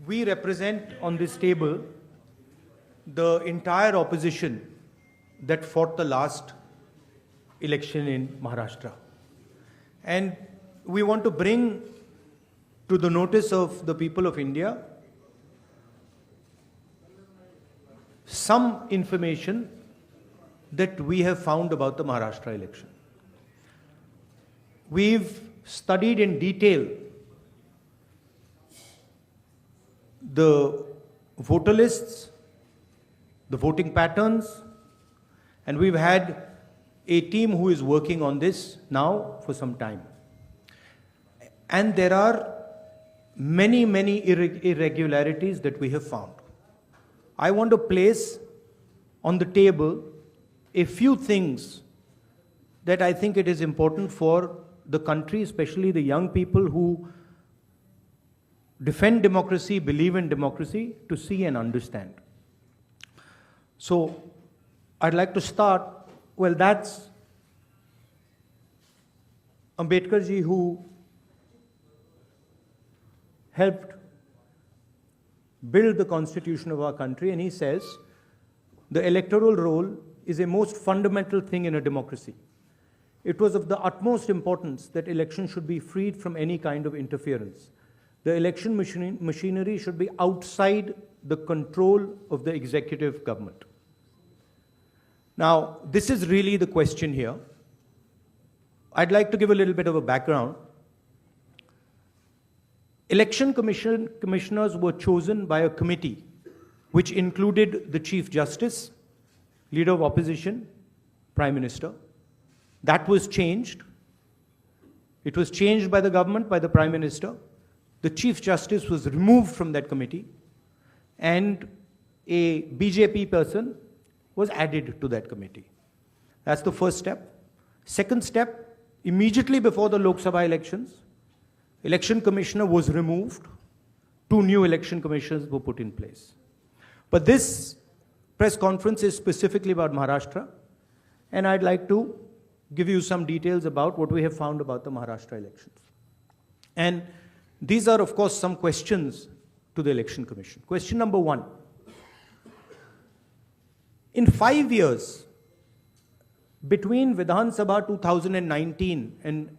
we represent on this table the entire opposition that fought the last election in Maharashtra. And we want to bring to the notice of the people of India some information that we have found about the Maharashtra election. We've studied in detail the voter lists, the voting patterns, and we've had a team who is working on this now for some time. And there are many, many irregularities that we have found. I want to place on the table a few things that I think it is important for the country, especially the young people who defend democracy, believe in democracy, to see and understand. So I'd like to start, well, that's Ambedkar ji, who helped build the constitution of our country, and he says the electoral roll is a most fundamental thing in a democracy. It was of the utmost importance that elections should be freed from any kind of interference. The election machinery should be outside the control of the executive government. Now, this is really the question here. I'd like to give a little bit of a background. Election commissioners were chosen by a committee which included the Chief Justice, Leader of Opposition, Prime Minister. That was changed. It was changed by the government, by the Prime Minister. The Chief Justice was removed from that committee, and a BJP person was added to that committee. That's the first step. Second step, immediately before the Lok Sabha elections, Election Commissioner was removed. 2 new election commissioners were put in place. But this press conference is specifically about Maharashtra, and I'd like to give you some details about what we have found about the Maharashtra elections. And these are, of course, some questions to the Election Commission. Question number 1. In 5 years, between Vidhan Sabha 2019 and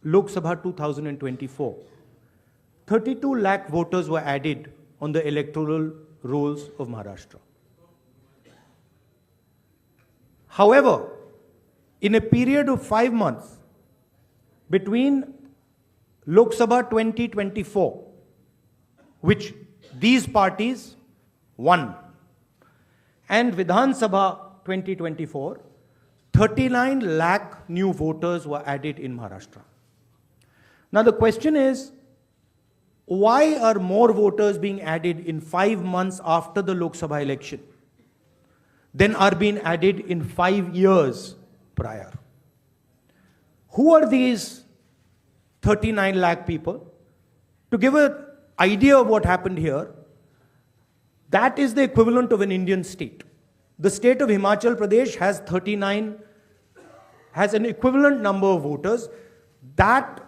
Lok Sabha 2024, 32 lakh voters were added on the electoral rolls of Maharashtra. However, in a period of 5 months between Lok Sabha 2024, which these parties won, and Vidhan Sabha 2024, 39 lakh new voters were added in Maharashtra. Now the question is, why are more voters being added in 5 months after the Lok Sabha election than are being added in 5 years prior? Who are these 39 lakh people? To give an idea of what happened here, that is the equivalent of an Indian state. The state of Himachal Pradesh has an equivalent number of voters. That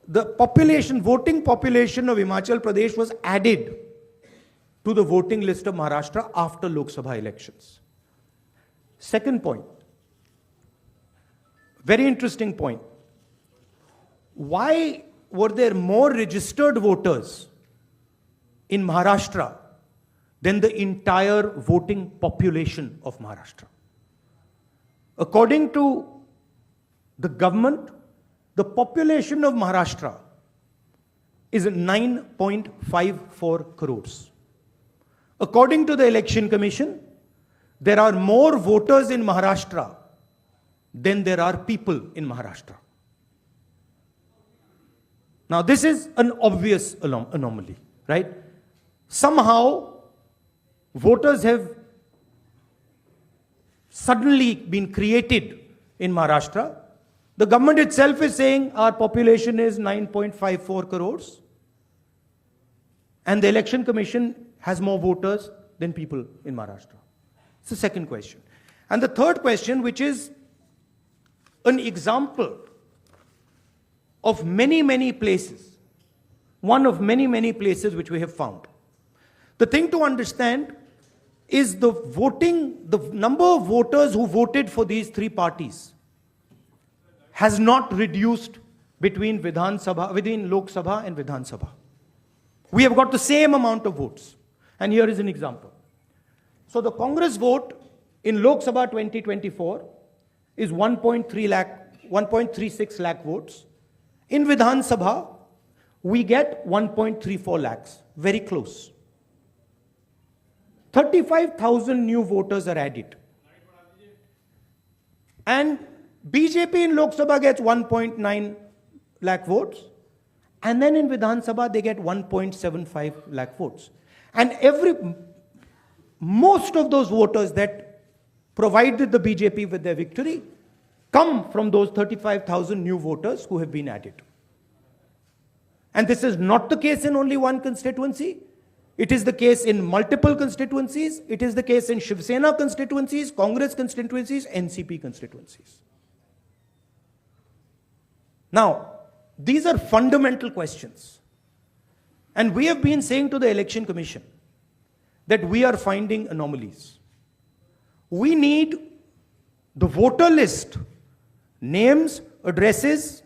the population, voting population of Himachal Pradesh was added to the voting list of Maharashtra after Lok Sabha elections. Second point, very interesting point. Why were there more registered voters in Maharashtra than the entire voting population of Maharashtra? According to the government, the population of Maharashtra is 9.54 crores. According to the Election Commission, there are more voters in Maharashtra than there are people in Maharashtra. Now, this is an obvious anomaly, right? Somehow, voters have suddenly been created in Maharashtra. The government itself is saying our population is 9.54 crores, and the Election Commission has more voters than people in Maharashtra. It's the second question. And the third question, which is an example of many, many places, one of many, many places which we have found. The thing to understand is the number of voters who voted for these three parties has not reduced between Lok Sabha and Vidhan Sabha. We have got the same amount of votes. And here is an example. So the Congress vote in Lok Sabha 2024 is 1.36 lakh votes. In Vidhan Sabha, we get 1.34 lakhs, very close. 35,000 new voters are added. And BJP in Lok Sabha gets 1.9 lakh votes. And then in Vidhan Sabha, they get 1.75 lakh votes. And most of those voters that provided the BJP with their victory come from those 35,000 new voters who have been added. And this is not the case in only one constituency. It is the case in multiple constituencies. It is the case in Shiv Sena constituencies, Congress constituencies, NCP constituencies. Now, these are fundamental questions. And we have been saying to the Election Commission that we are finding anomalies. We need the voter list, names, addresses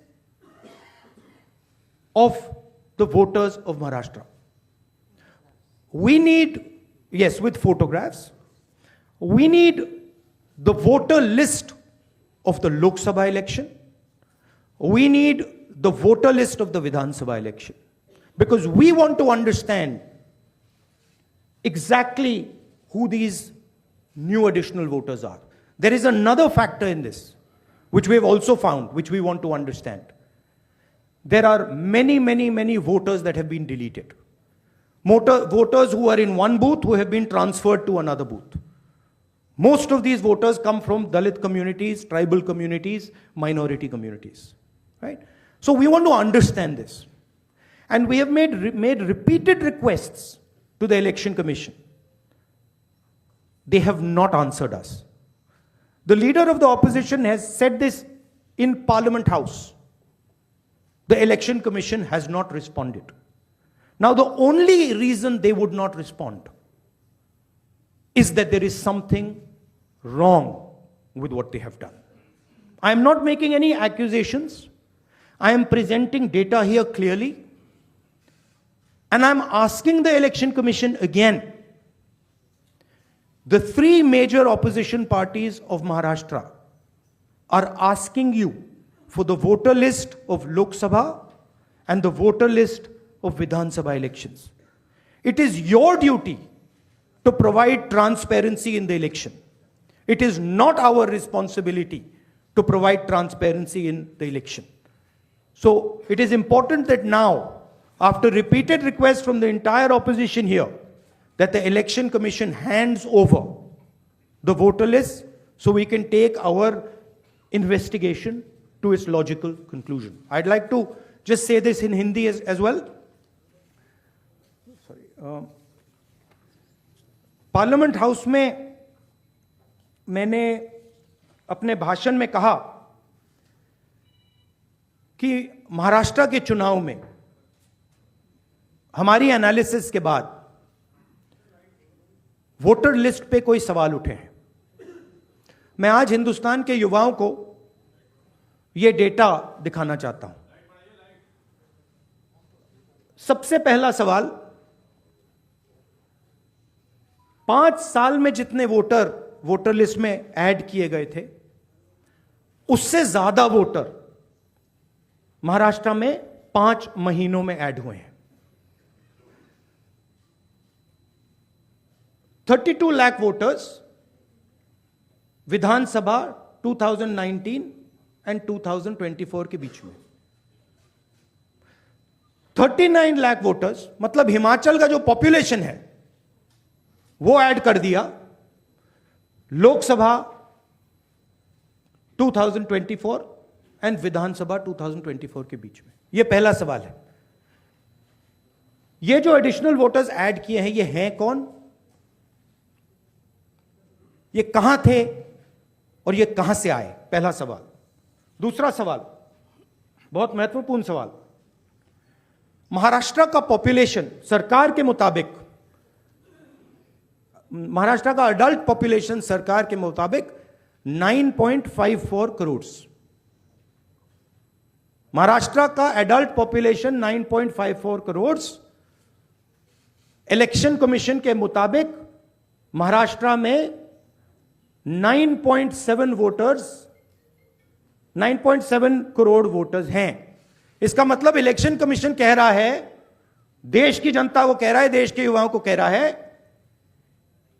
of the voters of Maharashtra. We need, yes, with photographs. We need the voter list of the Lok Sabha election. We need the voter list of the Vidhan Sabha election. Because we want to understand exactly who these new additional voters are. There is another factor in this, which we have also found, which we want to understand. There are many voters that have been deleted. Voters who are in one booth who have been transferred to another booth. Most of these voters come from Dalit communities, tribal communities, minority communities. Right? So we want to understand this. And we have made repeated requests to the Election Commission. They have not answered us. The leader of the opposition has said this in Parliament House. The Election Commission has not responded. Now, the only reason they would not respond is that there is something wrong with what they have done. I am not making any accusations. I am presenting data here clearly. And I am asking the Election Commission again. The three major opposition parties of Maharashtra are asking you for the voter list of Lok Sabha and the voter list of Vidhan Sabha elections. It is your duty to provide transparency in the election. It is not our responsibility to provide transparency in the election. So it is important that now, after repeated requests from the entire opposition here, that the Election Commission hands over the voter list so we can take our investigation to its logical conclusion. I'd like to just say this in Hindi as well. Parliament house में मैंने अपने भाषण में कहा कि महाराष्ट्र के चुनाव में हमारी एनालिसिस के बाद वोटर लिस्ट पे कोई सवाल उठे हैं. मैं आज हिंदुस्तान के युवाओं को यह डेटा दिखाना चाहता हूं. सबसे पहला सवाल, 5 साल में जितने वोटर लिस्ट में ऐड किए गए थे, उससे ज्यादा वोटर महाराष्ट्र में 5 महीनों में ऐड हुए हैं. 32 लाख वोटर्स विधानसभा 2019 एंड 2024 के बीच में. 39 लाख वोटर्स, मतलब हिमाचल का जो पॉपुलेशन है वो ऐड कर दिया लोकसभा 2024 एंड विधानसभा 2024 के बीच में. यह पहला सवाल है. ये जो एडिशनल वोटर्स ऐड किए हैं, ये हैं कौन, ये कहां थे और ये कहां से आए? पहला सवाल. दूसरा सवाल, बहुत महत्वपूर्ण सवाल, महाराष्ट्र का पॉपुलेशन सरकार के मुताबिक महाराष्ट्र का अडल्ट पॉपुलेशन सरकार के मुताबिक 9.54 करोड़। महाराष्ट्र का adult population 9.54 crore. Election commission के मुताबिक महाराष्ट्र में 9.7 करोड़ वोटर्स हैं। इसका मतलब इलेक्शन कमीशन कह रहा है, देश की जनता को कह रहा है, देश के युवाओं को कह रहा है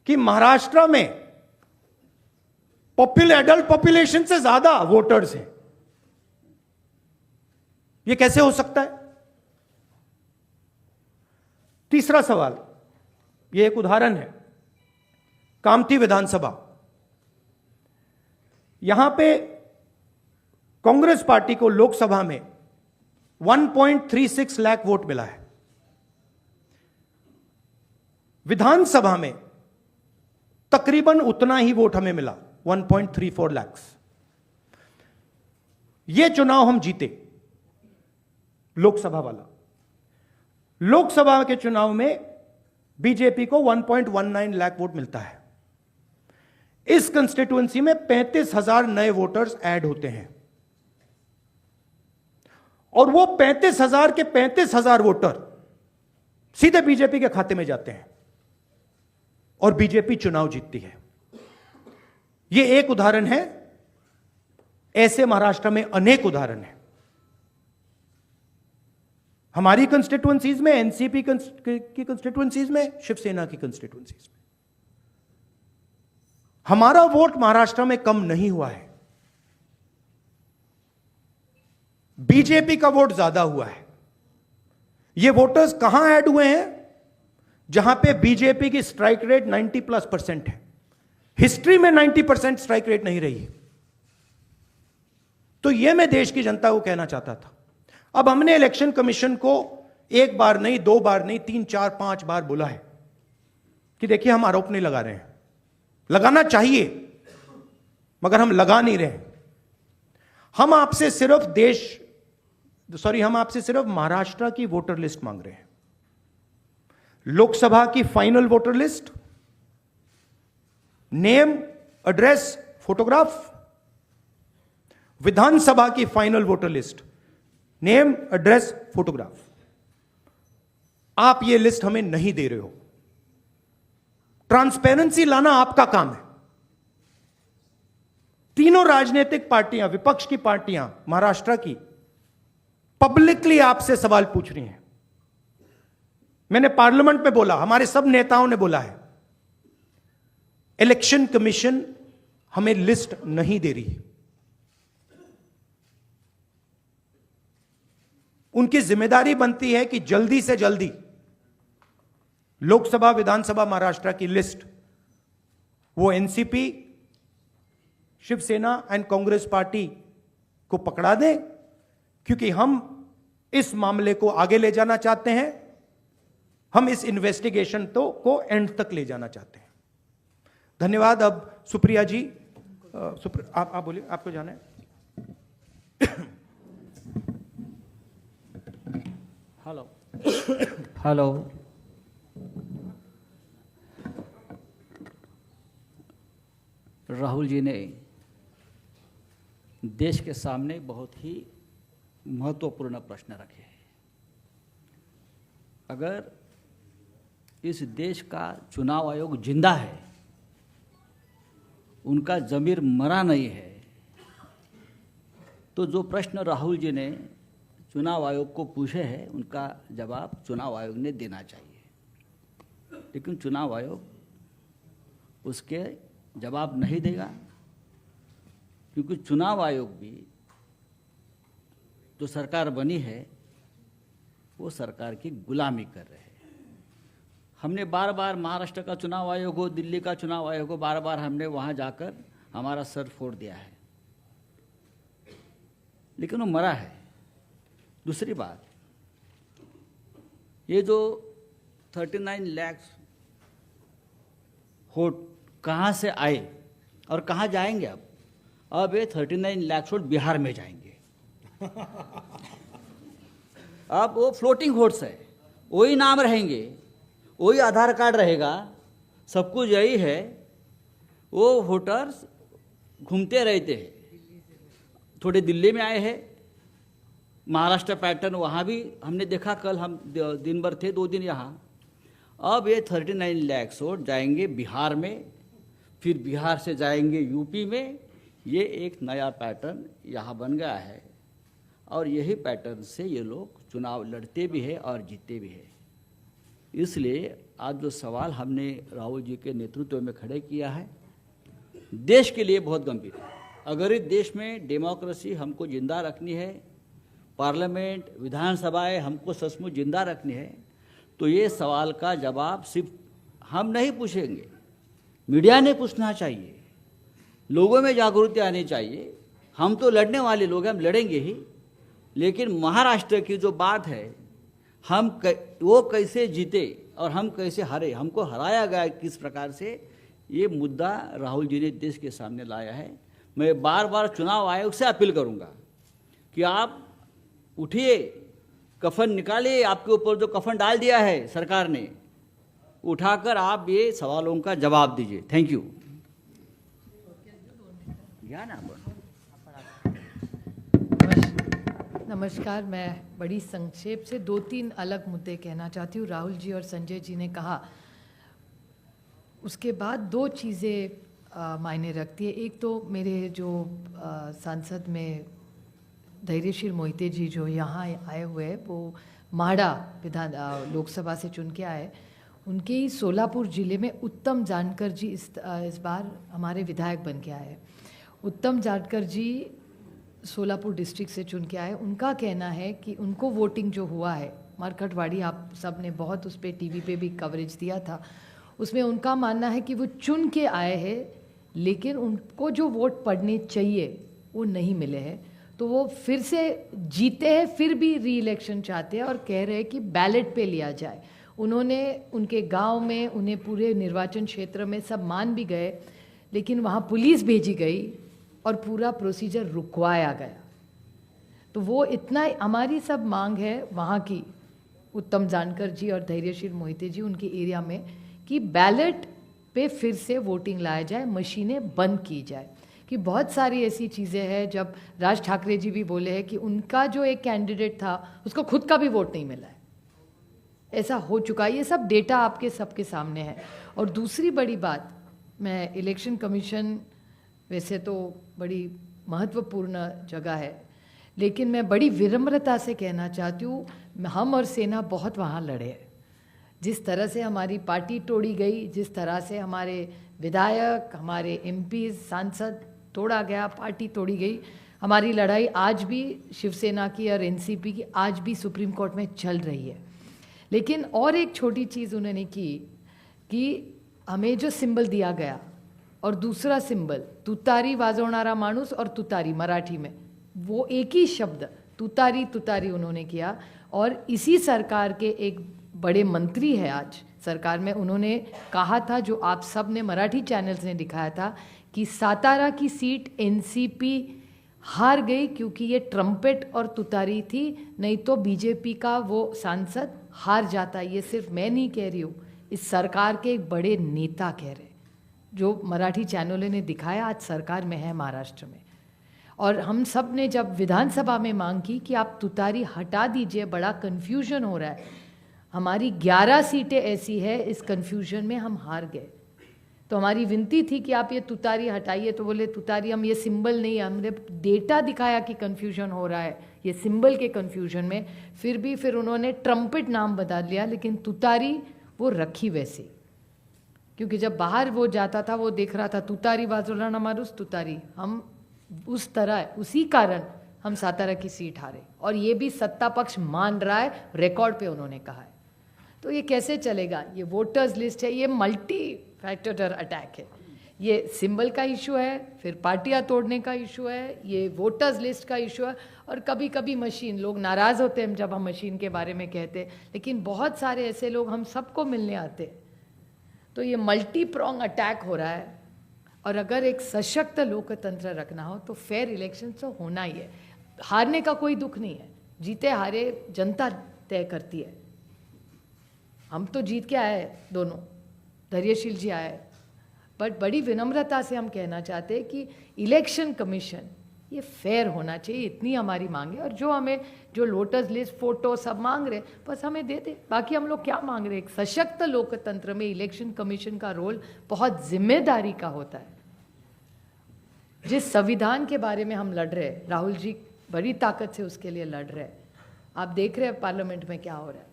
कि महाराष्ट्र में एडल्ट पॉपुलेशन से ज्यादा वोटर्स हैं। यह कैसे हो सकता है? तीसरा सवाल, यह एक उदाहरण है, कामठी विधानसभा। यहां पे कांग्रेस पार्टी को लोकसभा में 1.36 लाख वोट मिला है। विधानसभा में तकरीबन उतना ही वोट हमें मिला, 1.34 लाख। यह चुनाव हम जीते, लोकसभा वाला। लोकसभा के चुनाव में बीजेपी को 1.19 लाख वोट मिलता है। इस कंस्टिट्यूएंसी में 35,000 नए वोटर्स ऐड होते हैं और वो 35,000 के 35,000 वोटर सीधे बीजेपी के खाते में जाते हैं और बीजेपी चुनाव जीतती है। यह एक उदाहरण है, ऐसे महाराष्ट्र में अनेक उदाहरण हैं। हमारी कंस्टिट्यूएंसीज में, एनसीपी की कंस्टिट्यूएंसीज में, शिवसेना की कंस्टिट्यूएंसीज में हमारा वोट महाराष्ट्र में कम नहीं हुआ है, बीजेपी का वोट ज्यादा हुआ है। ये वोटर्स कहां ऐड हुए हैं? जहां पे बीजेपी की स्ट्राइक रेट 90+% है। हिस्ट्री में 90% स्ट्राइक रेट नहीं रही है। तो यह मैं देश की जनता को कहना चाहता था। अब हमने इलेक्शन कमीशन को एक बार नहीं, दो बार नहीं, 3, 4, 5 बार बोला है कि देखिए हम आरोप नहीं लगा रहे हैं, लगाना चाहिए मगर हम लगा नहीं रहे। हम आपसे सिर्फ महाराष्ट्र की वोटर लिस्ट मांग रहे हैं, लोकसभा की final voter list, name, address, photograph. Vidhan Sabha की final voter list, name, address, photograph. आप ये लिस्ट हमें नहीं दे रहे हो। ट्रांसपेरेंसी लाना आपका काम है। तीनों राजनीतिक पार्टियां, विपक्ष की पार्टियां महाराष्ट्र की पब्लिकली आपसे सवाल पूछ रही हैं। मैंने पार्लियामेंट में बोला, हमारे सब नेताओं ने बोला है, इलेक्शन कमीशन हमें लिस्ट नहीं दे रही। उनकी जिम्मेदारी बनती है कि जल्दी से जल्दी लोकसभा, विधानसभा महाराष्ट्र की लिस्ट वो NCP, Shiv Sena and Congress party को पकड़ा दें, क्योंकि हम इस मामले को आगे ले जाना चाहते हैं। हम इस इन्वेस्टिगेशन को एंड तक ले जाना चाहते हैं। धन्यवाद। अब सुप्रिया जी, आप बोलिए, आपको जाना है। हेलो, राहुल जी ने देश के सामने बहुत ही महत्वपूर्ण प्रश्न रखे हैं। अगर इस देश का चुनाव आयोग जिंदा है, उनका ज़मीर मरा नहीं है, तो जो प्रश्न राहुल जी ने चुनाव आयोग को पूछे हैं, उनका जवाब चुनाव आयोग ने देना चाहिए। लेकिन चुनाव आयोग उसके जवाब नहीं देगा, क्योंकि चुनाव आयोग भी जो सरकार बनी है वो सरकार की गुलामी कर रहे हैं। हमने बार बार महाराष्ट्र का चुनाव आयोग हो, दिल्ली का चुनाव आयोग हो, बार बार हमने वहाँ जाकर हमारा सर फोड़ दिया है, लेकिन वो मरा है। दूसरी बात, ये जो 39 लाख वोट कहाँ से आए और कहाँ जाएंगे? अब ये 39 लाख वोट बिहार में जाएंगे। अब वो फ्लोटिंग वोट्स है, वही नाम रहेंगे, वही आधार कार्ड रहेगा, सब कुछ यही है, वो वोटर्स घूमते रहते हैं। थोड़े दिल्ली में आए हैं, महाराष्ट्र पैटर्न वहाँ भी हमने देखा, कल हम दिन भर थे 2 दिन यहाँ। अब ये 39 लाख वोट जाएंगे बिहार में, फिर बिहार से जाएंगे यूपी में। ये एक नया पैटर्न यहाँ बन गया है और यही पैटर्न से ये लोग चुनाव लड़ते भी हैं और जीतते भी हैं। इसलिए आज जो सवाल हमने राहुल जी के नेतृत्व में खड़े किया है, देश के लिए बहुत गंभीर है। अगर इस देश में डेमोक्रेसी हमको जिंदा रखनी है, पार्लियामेंट, विधानसभाएं हमको सचमुच जिंदा रखनी है, तो ये सवाल का जवाब सिर्फ हम नहीं पूछेंगे, मीडिया ने पूछना चाहिए, लोगों में जागृति आनी चाहिए। हम तो लड़ने वाले लोग हैं, हम लड़ेंगे ही, लेकिन महाराष्ट्र की जो बात है, वो कैसे जीते और हम कैसे हारे, हमको हराया गया किस प्रकार से, ये मुद्दा राहुल जी ने देश के सामने लाया है। मैं बार बार चुनाव आयोग से अपील करूंगा कि आप उठिए, कफन निकालिए, आपके ऊपर जो कफन डाल दिया है सरकार ने, उठाकर आप ये सवालों का जवाब दीजिए। Thank you. नमस्कार, मैं बड़ी संक्षेप से 2-3 अलग मुद्दे कहना चाहती हूँ। राहुल जी और संजय जी ने कहा, उसके बाद 2 चीज़ें मायने रखती है। एक तो मेरे जो सांसद में धैर्यशील मोहिते जी जो यहाँ आए हुए हैं, वो माड़ा लोकसभा से चुन के आए। उनके ही सोलापुर ज़िले में उत्तम जानकर जी इस बार हमारे विधायक बन के आए। उत्तम जानकर जी सोलापुर डिस्ट्रिक्ट से चुन के आए। उनका कहना है कि उनको वोटिंग जो हुआ है, मरकटवाड़ी, आप सब ने बहुत उस पर टीवी पे भी कवरेज दिया था, उसमें उनका मानना है कि वो चुन के आए हैं, लेकिन उनको जो वोट पड़ने चाहिए वो नहीं मिले हैं, तो वो फिर से जीते हैं, फिर भी री इलेक्शन चाहते हैं और कह रहे हैं कि बैलेट पे लिया जाए। उन्होंने उनके गांव में, उन्हें पूरे निर्वाचन क्षेत्र में सब मान भी गए, लेकिन वहाँ पुलिस भेजी गई और पूरा प्रोसीजर रुकवाया गया। तो वो इतना, हमारी सब मांग है वहाँ की, उत्तम जानकर जी और धैर्यशील मोहिते जी उनके एरिया में, कि बैलेट पे फिर से वोटिंग लाया जाए, मशीनें बंद की जाए। कि बहुत सारी ऐसी चीज़ें हैं, जब राज ठाकरे जी भी बोले हैं कि उनका जो एक कैंडिडेट था उसको खुद का भी वोट नहीं मिला है, ऐसा हो चुका है। ये सब डेटा आपके सबके सामने है। और दूसरी बड़ी बात, मैं इलेक्शन कमीशन वैसे तो बड़ी महत्वपूर्ण जगह है, लेकिन मैं बड़ी विनम्रता से कहना चाहती हूँ, हम और सेना बहुत वहाँ लड़े हैं। जिस तरह से हमारी पार्टी तोड़ी गई, जिस तरह से हमारे विधायक, हमारे एमपी, सांसद तोड़ा गया, पार्टी तोड़ी गई, हमारी लड़ाई आज भी शिवसेना की और एनसीपी की आज भी सुप्रीम कोर्ट में चल रही है। लेकिन और एक छोटी चीज़ उन्होंने की कि हमें जो सिंबल दिया गया और दूसरा सिंबल तुतारी वाजवणारा माणूस और तुतारी मराठी में, वो एक ही शब्द तुतारी तुतारी उन्होंने किया। और इसी सरकार के एक बड़े मंत्री है आज सरकार में, उन्होंने कहा था, जो आप सब ने मराठी चैनल्स ने दिखाया था, कि सातारा की सीट एनसीपी हार गई क्योंकि ये ट्रम्पेट और तुतारी थी, नहीं तो बीजेपी का वो सांसद हार जाता। ये सिर्फ मैं नहीं कह रही हूँ, इस सरकार के एक बड़े नेता कह रहे, जो मराठी चैनलों ने दिखाया, आज सरकार में है महाराष्ट्र में। और हम सब ने जब विधानसभा में मांग की कि आप तुतारी हटा दीजिए, बड़ा कन्फ्यूजन हो रहा है, हमारी 11 सीटें ऐसी है, इस कन्फ्यूजन में हम हार गए। तो हमारी विनती थी कि आप ये तुतारी हटाइए, तो बोले तुतारी हम ये सिंबल नहीं, हमने डेटा दिखाया कि कन्फ्यूजन हो रहा है ये सिंबल के कन्फ्यूजन में, फिर उन्होंने ट्रम्पेट नाम बदल लिया, लेकिन तुतारी वो रखी वैसे, क्योंकि जब बाहर वो जाता था वो देख रहा था तुतारी वाजवणारा माणूस तुतारी, हम उस तरह, उसी कारण हम सातारा की सीट हारे। और ये भी सत्ता पक्ष मान रहा है, रिकॉर्ड पे उन्होंने कहा है। तो ये कैसे चलेगा? ये वोटर्स लिस्ट है, ये मल्टी फैक्टर अटैक है। ये सिंबल का इशू है, फिर पार्टियां तोड़ने का इशू है, ये वोटर्स लिस्ट का इशू है, और कभी कभी मशीन, लोग नाराज़ होते हैं जब हम मशीन के बारे में कहते हैं, लेकिन बहुत सारे ऐसे लोग हम सबको मिलने आते हैं। तो ये मल्टी प्रोंग अटैक हो रहा है। और अगर एक सशक्त लोकतंत्र रखना हो तो फेयर इलेक्शन तो होना ही है। हारने का कोई दुख नहीं है, जीते हारे जनता तय करती है। हम तो जीत के आए दोनों, धैर्यशील जी आए, बट बड़ी विनम्रता से हम कहना चाहते हैं कि इलेक्शन कमीशन ये फेयर होना चाहिए, इतनी हमारी मांग है। और जो हमें जो लोटस लिस्ट फोटो सब मांग रहे बस हमें दे दे, बाकी हम लोग क्या मांग रहे हैं। एक सशक्त लोकतंत्र में इलेक्शन कमीशन का रोल बहुत जिम्मेदारी का होता है। जिस संविधान के बारे में हम लड़ रहे हैं, राहुल जी बड़ी ताकत से उसके लिए लड़ रहे हैं, आप देख रहे हैं पार्लियामेंट में क्या हो रहा है।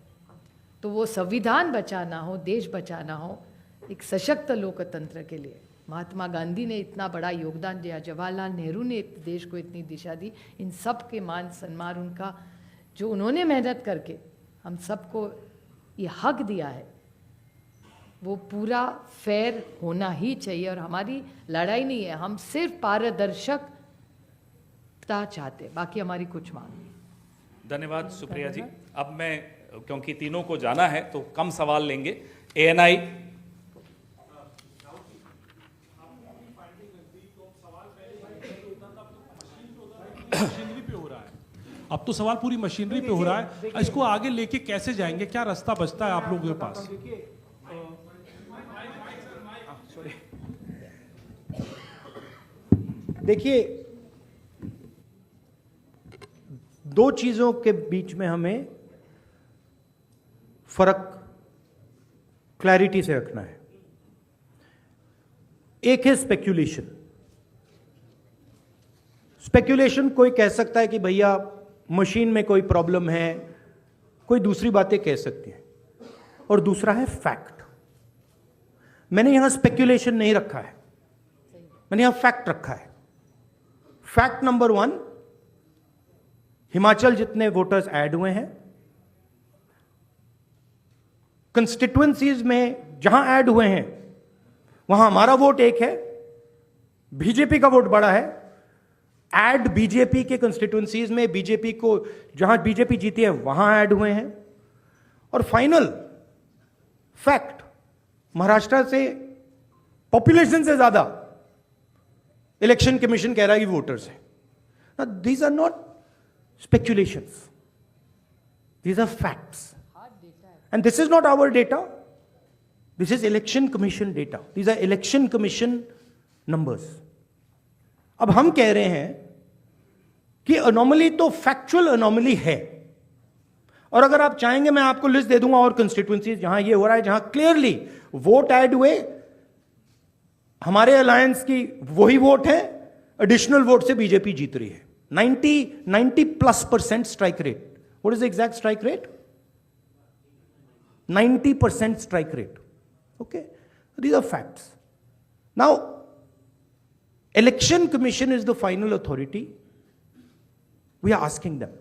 तो वो संविधान बचाना हो, देश बचाना हो, एक सशक्त लोकतंत्र के लिए महात्मा गांधी ने इतना बड़ा योगदान दिया, जवाहरलाल नेहरू ने देश को इतनी दिशा दी, इन सब के मान सम्मान उनका जो उन्होंने मेहनत करके हम सबको ये हक दिया है वो पूरा फेयर होना ही चाहिए। और हमारी लड़ाई नहीं है, हम सिर्फ पारदर्शकता चाहते हैं, बाकी हमारी कुछ मांग नहीं। धन्यवाद सुप्रिया जी। अब मैं, क्योंकि तीनों को जाना है तो कम सवाल लेंगे। ANI मशीनरी पे हो रहा है, अब तो सवाल पूरी मशीनरी पे हो रहा है। इसको आगे लेके कैसे जाएंगे, क्या रास्ता बचता है आप लोगों के पास? देखिए, दो चीजों के बीच में हमें फर्क क्लैरिटी से रखना है। एक है स्पेक्यूलेशन। स्पेक्यूलेशन कोई कह सकता है कि भैया मशीन में कोई प्रॉब्लम है, कोई दूसरी बातें कह सकती हैं, और दूसरा है फैक्ट। मैंने यहां स्पेक्यूलेशन नहीं रखा है, मैंने यहां फैक्ट रखा है। फैक्ट नंबर 1, हिमाचल जितने वोटर्स ऐड हुए हैं, कंस्टिट्युएंसीज में जहां ऐड हुए हैं वहां हमारा वोट एक है, बीजेपी का वोट बड़ा है। ऐड बीजेपी के कंस्टिट्युएंसीज में बीजेपी को जहां बीजेपी जीती है वहां ऐड हुए हैं। और फाइनल फैक्ट, महाराष्ट्र से पॉपुलेशन से ज्यादा इलेक्शन कमीशन कह रहा है कि वोटर्स है। These are not speculations, these are facts, and this is not our data, this is Election Commission data, these are Election Commission numbers. अब हम कह रहे हैं कि अनोमली तो फैक्चुअल अनोमली है, और अगर आप चाहेंगे मैं आपको लिस्ट दे दूंगा और कंस्टिट्युएंसीज जहां ये हो रहा है, जहां क्लियरली वोट ऐड हुए, हमारे अलायंस की वही वोट है, एडिशनल वोट से बीजेपी जीत रही है। 90+ strike rate. What is the exact strike rate? 90% strike rate. Okay, these are facts. Now Election Commission is the final authority. We are asking them.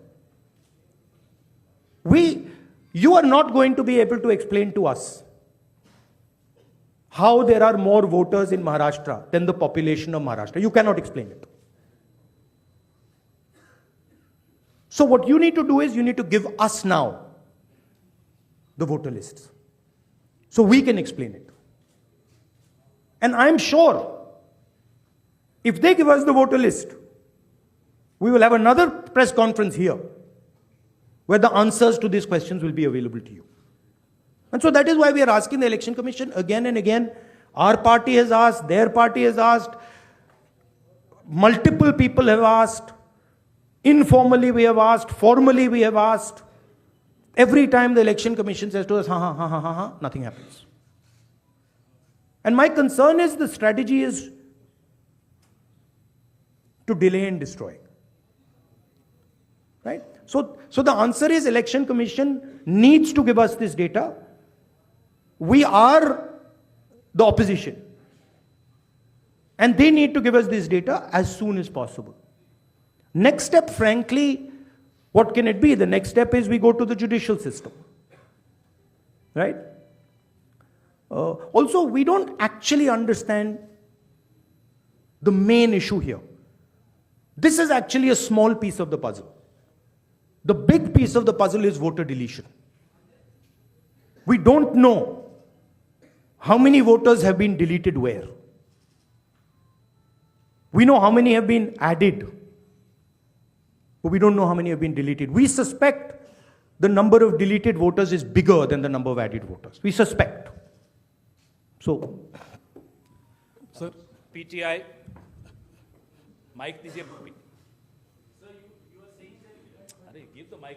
You are not going to be able to explain to us how there are more voters in Maharashtra than the population of Maharashtra. You cannot explain it. So what you need to do is you need to give us now the voter lists so we can explain it. And I'm sure if they give us the voter list, we will have another press conference here where the answers to these questions will be available to you. And so that is why we are asking the Election Commission again and again. Our party has asked, their party has asked, multiple people have asked, informally we have asked, formally we have asked. Every time the Election Commission says to us, nothing happens. And my concern is the strategy is to delay and destroy. Right? So the answer is Election Commission needs to give us this data. We are the opposition. And they need to give us this data as soon as possible. Next step, frankly, what can it be? The next step is we go to the judicial system. Right? Also, we don't actually understand the main issue here. This is actually a small piece of the puzzle. The big piece of the puzzle is voter deletion. We don't know how many voters have been deleted where. We know how many have been added, but we don't know how many have been deleted. We suspect the number of deleted voters is bigger than the number of added voters. We suspect. So, sir PTI mike दीजिए अरे give the mike.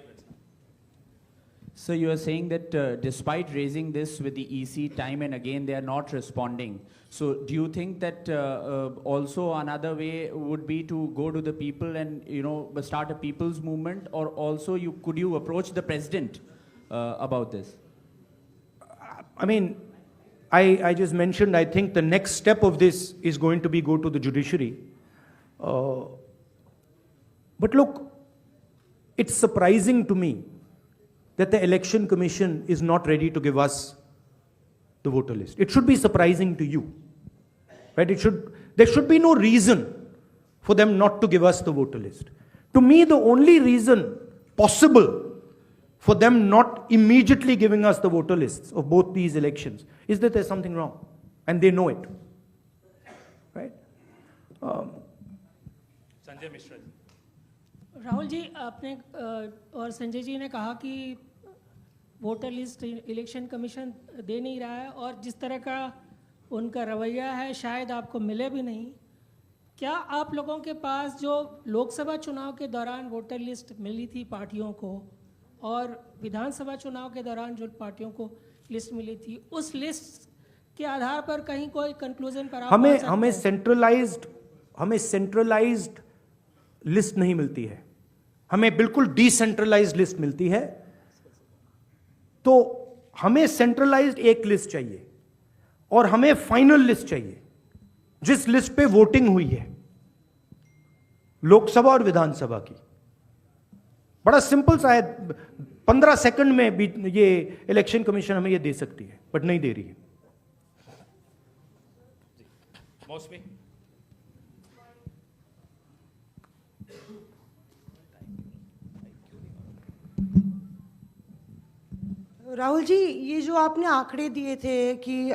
So you are saying that despite raising this with the EC time and again they are not responding. So do you think that also another way would be to go to the people and start a people's movement, or also could you approach the president about this? I mean, I just mentioned, I think the next step of this is going to be go to the judiciary. But look, it's surprising to me that the Election Commission is not ready to give us the voter list. It should be surprising to you, right? There should be no reason for them not to give us the voter list. To me, the only reason possible for them not immediately giving us the voter lists of both these elections is that there's something wrong, and they know it, right? Sanjay Mishra ji. Rahul ji, आपने और संजय जी ने कहा कि voter list election commission दे नहीं रहा है, और जिस तरह का उनका रवैया है शायद आपको मिले भी नहीं। क्या आप लोगों के पास जो लोकसभा चुनाव के दौरान वोटर लिस्ट मिली थी पार्टियों को, और विधानसभा चुनाव के दौरान जो पार्टियों को लिस्ट मिली थी, उस लिस्ट के आधार पर कहीं कोई कंक्लूजन पर आप पहुंच सकते हैं? हमें सेंट्रलाइज्ड लिस्ट नहीं मिलती है, हमें बिल्कुल डिसेंट्रलाइज्ड लिस्ट मिलती है। तो हमें सेंट्रलाइज्ड एक लिस्ट चाहिए और हमें फाइनल लिस्ट चाहिए जिस लिस्ट पे वोटिंग हुई है लोकसभा और विधानसभा की। बड़ा सिंपल सा है, 15 सेकंड में भी ये इलेक्शन कमीशन हमें ये दे सकती है, बट नहीं दे रही है। मौसमी। राहुल जी, ये जो आपने आंकड़े दिए थे कि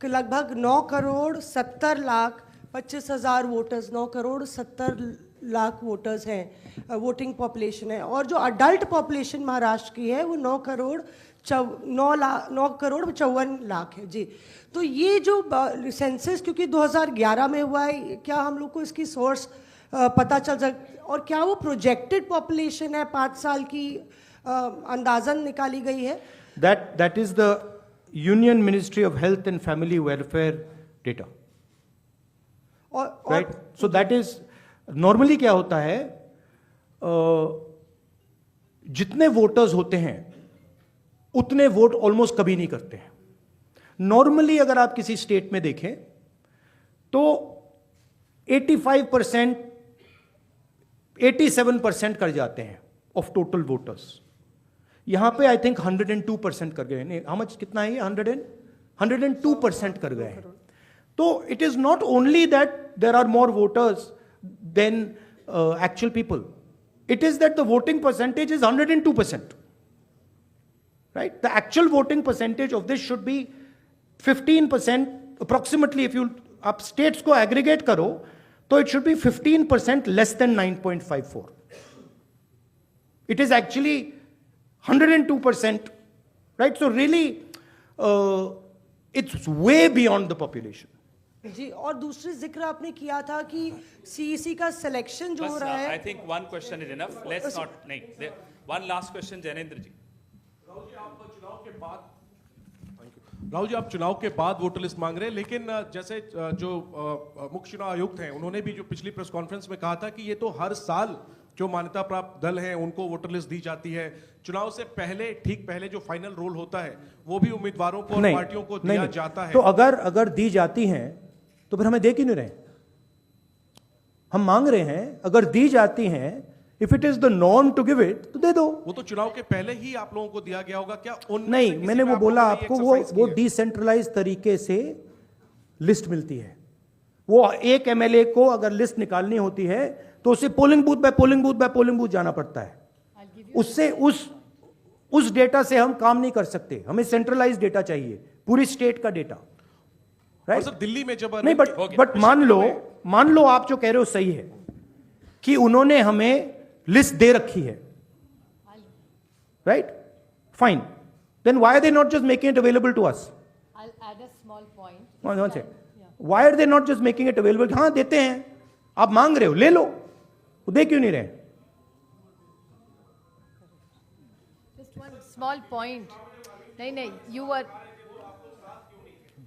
लगभग 9 करोड़ 70 लाख 25,000 वोटर्स, 9 करोड़ 70 लाख वोटर्स हैं, वोटिंग पॉपुलेशन है, और जो अडल्ट पॉपुलेशन महाराष्ट्र की है वो 9 करोड़ 54 लाख है जी। तो ये जो सेंसस क्योंकि 2011 में हुआ है, क्या हम लोग को इसकी सोर्स पता चल सकता, और क्या वो प्रोजेक्टेड पॉपुलेशन है 5 साल की अंदाजन निकाली गई है? That is the Union Ministry of Health and Family Welfare data. Right? So that is normally क्या होता है, जितने वोटर्स होते हैं उतने वोट ऑलमोस्ट कभी नहीं करते हैं। नॉर्मली अगर आप किसी स्टेट में देखें तो 85%, 87% कर जाते हैं ऑफ टोटल वोटर्स। यहां पे आई थिंक 102% कर गए हैं। हाउ मच, कितना है ये? 102% कर गए हैं। तो it is not only that there are more voters than actual people, it is that the voting percentage is 102%, right? The actual voting percentage of this should be 15% approximately. If you आप states को aggregate करो तो it should be 15% less than 9.54. It is actually 102%, right? So really, it's way beyond the population. जी, और दूसरी जिक्र आपने किया था कि सीईसी का सिलेक्शन जो हो रहा है। I think one question is enough. Let's not. नहीं, one last question, जैनेंद्र जी। राहुल जी, आप चुनाव के बाद वोटर लिस्ट मांग रहे हैं, लेकिन जैसे जो मुख्य चुनाव आयुक्त हैं उन्होंने भी जो पिछली प्रेस कॉन्फ्रेंस में कहा था कि ये तो हर साल जो मान्यता प्राप्त दल हैं उनको वोटर लिस्ट दी जाती है। चुनाव से पहले, ठीक पहले जो फाइनल रोल होता है वो भी उम्मीदवारों को और पार्टियों को दिया जाता है। तो अगर दी जाती हैं तो फिर हमें दे क्यों नहीं रहे? हम मांग रहे हैं, अगर दी जाती हैं, if it is the norm to give it तो दे दो। वो तो चुनाव के पहले ही आप लोगों को दिया गया होगा क्या? नहीं, मैंने वो बोला आपको, वो डिसेंट्रलाइज तरीके से लिस्ट मिलती है। वो एक एमएलए को अगर लिस्ट निकालनी होती है तो उसे polling booth by polling booth by polling booth जाना पड़ता है। उससे उस डेटा से हम काम नहीं कर सकते, हमें सेंट्रलाइज डेटा चाहिए, पूरी स्टेट का डेटा, राइट? सर दिल्ली में जब नहीं, बट मान लो आप जो कह रहे हो सही है कि उन्होंने हमें लिस्ट दे रखी है, right? Fine, then why are they not just making it available to us? I'll add add a small point. One second. Why are they not just making it available? हाँ देते हैं, आप मांग रहे हो, ले लो, वो दे क्यों नहीं रहे? Just one small point. नहीं, you were.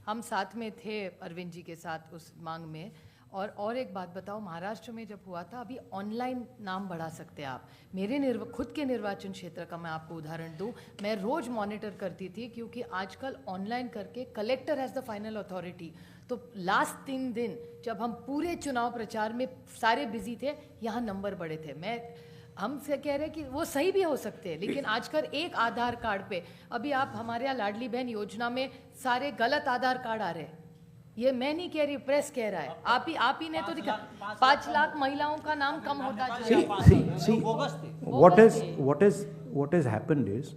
हम साथ में थे अरविंद जी के साथ उस मांग में. और एक बात बताओ, महाराष्ट्र में जब हुआ था, अभी ऑनलाइन नाम बढ़ा सकते हैं आप. मेरे खुद के निर्वाचन क्षेत्र का मैं आपको उदाहरण दूं, मैं रोज मॉनिटर करती थी, क्योंकि आजकल ऑनलाइन करके collector has the final authority. तो लास्ट 3 दिन जब हम पूरे चुनाव प्रचार में सारे बिजी थे, यहाँ नंबर बढ़े थे. हमसे कह रहे हैं कि वो सही भी हो सकते हैं, लेकिन आजकल एक आधार कार्ड पे, अभी आप हमारे यहाँ लाडली बहन योजना में सारे गलत आधार कार्ड आ रहे हैं. ये मैं नहीं कह रही, प्रेस कह रहा है. आप ही ने तो दिखा 5 लाख महिलाओं का नाम कम होता जा रहा है. See, what has happened is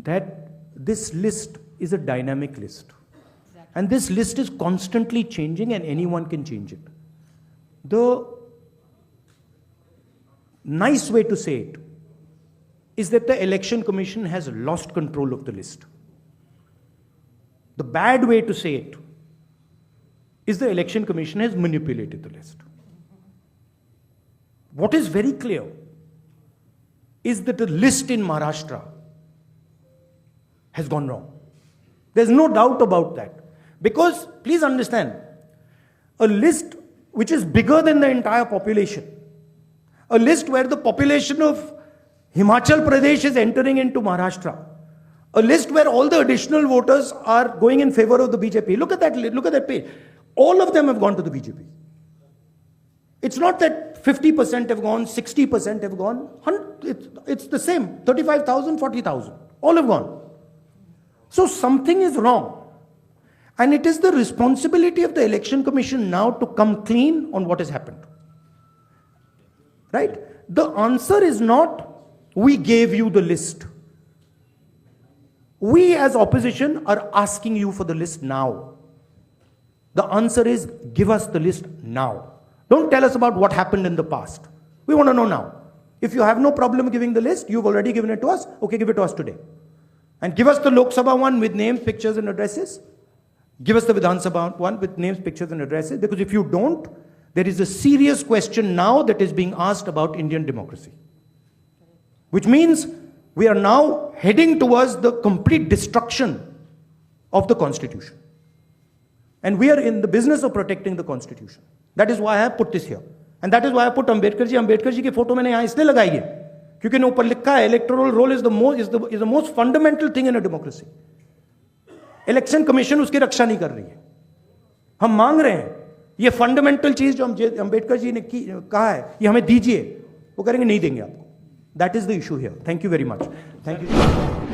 that this list is a dynamic list. And this list is constantly changing and anyone can change it. The nice way to say it is that the Election Commission has lost control of the list. The bad way to say it is the Election Commission has manipulated the list. What is very clear is that the list in Maharashtra has gone wrong. There's no doubt about that. Because, please understand, a list which is bigger than the entire population, a list where the population of Himachal Pradesh is entering into Maharashtra, a list where all the additional voters are going in favor of the BJP. Look at that page. All of them have gone to the BJP. It's not that 50% have gone, 60% have gone. It's the same. 35,000, 40,000. All have gone. So something is wrong. And it is the responsibility of the Election Commission now to come clean on what has happened. Right? The answer is not, we gave you the list. We as opposition are asking you for the list now. The answer is, give us the list now. Don't tell us about what happened in the past. We want to know now. If you have no problem giving the list, you've already given it to us, okay, give it to us today. And give us the Lok Sabha one with names, pictures and addresses. Give us the Vidhan Sabha one with names, pictures and addresses. Because if you don't, there is a serious question now that is being asked about Indian democracy. Which means we are now heading towards the complete destruction of the Constitution. And we are in the business of protecting the Constitution. That is why I have put this here. And that is why I put Ambedkar ji. Ambedkar ji की photo मैंने यहाँ इसलिए लगाई है क्योंकि ऊपर लिखा है electoral roll is the most fundamental thing in a democracy. Election commission उसकी रक्षा नहीं कर रही है. हम मांग रहे हैं ये फंडामेंटल चीज जो अंबेडकर जी ने कहा है ये हमें दीजिए, वो करेंगे नहीं देंगे आपको. That is the issue here. Thank you very much. Thank you.